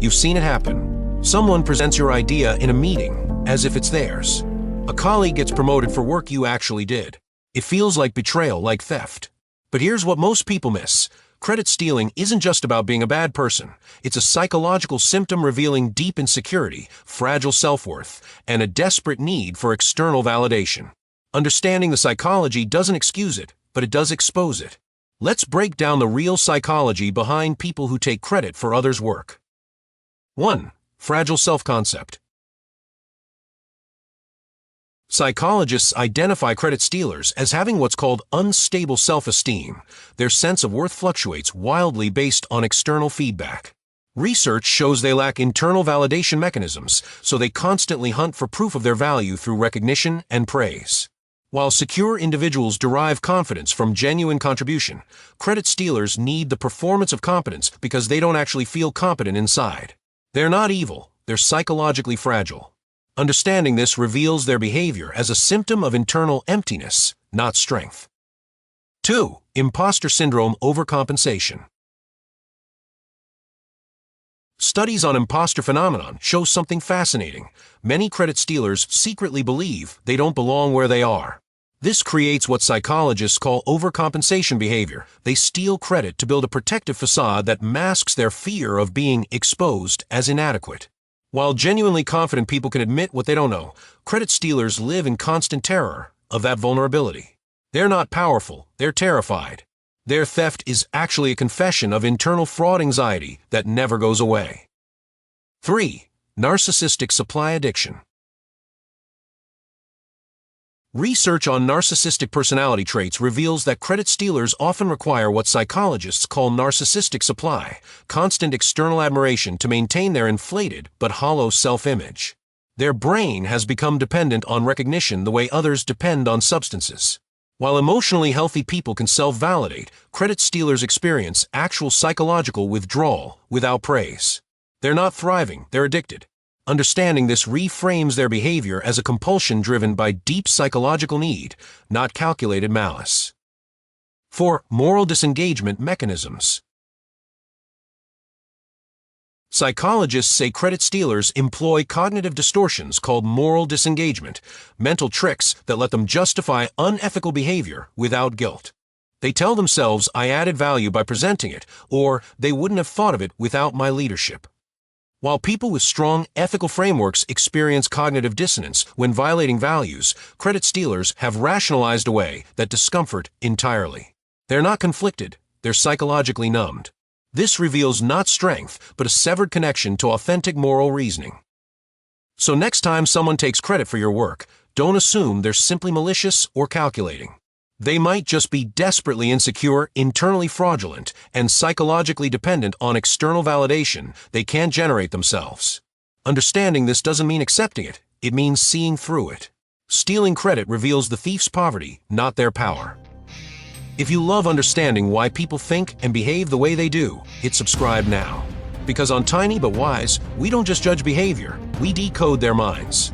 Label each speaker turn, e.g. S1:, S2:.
S1: You've seen it happen. Someone presents your idea in a meeting as if it's theirs. A colleague gets promoted for work you actually did. It feels like betrayal, like theft. But here's what most people miss. Credit stealing isn't just about being a bad person. It's a psychological symptom revealing deep insecurity, fragile self-worth, and a desperate need for external validation. Understanding the psychology doesn't excuse it, but it does expose it. Let's break down the real psychology behind people who take credit for others' work. 1. Fragile self-concept. Psychologists identify credit stealers as having what's called unstable self-esteem. Their sense of worth fluctuates wildly based on external feedback. Research shows they lack internal validation mechanisms, so they constantly hunt for proof of their value through recognition and praise. While secure individuals derive confidence from genuine contribution, credit stealers need the performance of competence because they don't actually feel competent inside. They're not evil, they're psychologically fragile. Understanding this reveals their behavior as a symptom of internal emptiness, not strength. 2. Impostor syndrome overcompensation. Studies on imposter phenomenon show something fascinating. Many credit stealers secretly believe they don't belong where they are. This creates what psychologists call overcompensation behavior. They steal credit to build a protective facade that masks their fear of being exposed as inadequate. While genuinely confident people can admit what they don't know, credit stealers live in constant terror of that vulnerability. They're not powerful, they're terrified. Their theft is actually a confession of internal fraud anxiety that never goes away. 3. Narcissistic supply addiction. Research on narcissistic personality traits reveals that credit stealers often require what psychologists call narcissistic supply, constant external admiration to maintain their inflated but hollow self-image. Their brain has become dependent on recognition the way others depend on substances. While emotionally healthy people can self-validate, credit stealers experience actual psychological withdrawal without praise. They're not thriving, they're addicted. Understanding this reframes their behavior as a compulsion driven by deep psychological need, not calculated malice. 4. Moral disengagement mechanisms. Psychologists say credit stealers employ cognitive distortions called moral disengagement, mental tricks that let them justify unethical behavior without guilt. They tell themselves, "I added value by presenting it," or "they wouldn't have thought of it without my leadership." While people with strong ethical frameworks experience cognitive dissonance when violating values, credit stealers have rationalized away that discomfort entirely. They're not conflicted, they're psychologically numbed. This reveals not strength, but a severed connection to authentic moral reasoning. So next time someone takes credit for your work, don't assume they're simply malicious or calculating. They might just be desperately insecure, internally fraudulent, and psychologically dependent on external validation they can't generate themselves. Understanding this doesn't mean accepting it, it means seeing through it. Stealing credit reveals the thief's poverty, not their power. If you love understanding why people think and behave the way they do, hit subscribe now. Because on Tiny but Wise, we don't just judge behavior, we decode their minds.